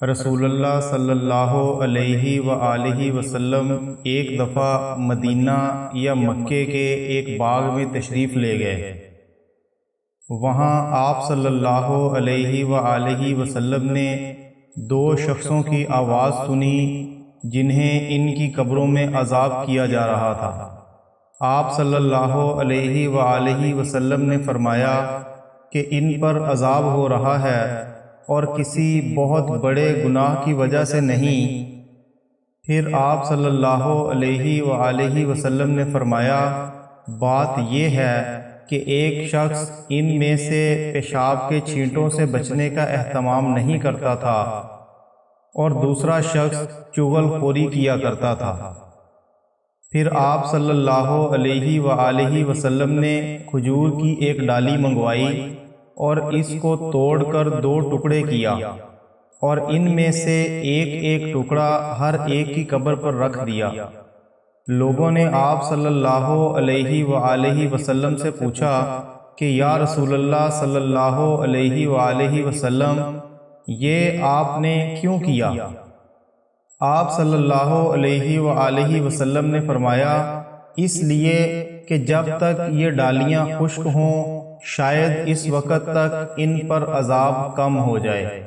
رسول اللہ صلی اللہ علیہ وآلہ وسلم ایک دفعہ مدینہ یا مکے کے ایک باغ میں تشریف لے گئے۔ وہاں آپ صلی اللہ علیہ وآلہ وسلم نے دو شخصوں کی آواز سنی جنہیں ان کی قبروں میں عذاب کیا جا رہا تھا۔ آپ صلی اللہ علیہ وآلہ وسلم نے فرمایا کہ ان پر عذاب ہو رہا ہے اور کسی بہت بڑے گناہ کی وجہ سے نہیں۔ پھر آپ صلی اللہ علیہ وآلہ وسلم نے فرمایا، بات یہ ہے کہ ایک شخص ان میں سے پیشاب کے چھینٹوں سے بچنے کا اہتمام نہیں کرتا تھا اور دوسرا شخص چغل خوری کیا کرتا تھا۔ پھر آپ صلی اللہ علیہ وآلہ وسلم نے کھجور کی ایک ڈالی منگوائی اور اس کو توڑ کر دو ٹکڑے کیا اور ان میں سے ایک ایک ٹکڑا ہر ایک کی قبر پر رکھ دیا۔ لوگوں نے آپ صلی اللہ علیہ وآلہ وسلم سے پوچھا کہ یا رسول اللہ صلی اللہ علیہ وآلہ وسلم، یہ آپ نے کیوں کیا؟ آپ صلی اللہ علیہ وآلہ وسلم نے فرمایا، اس لیے کہ جب تک یہ ڈالیاں خشک ہوں شاید اس وقت تک ان پر عذاب کم ہو جائے۔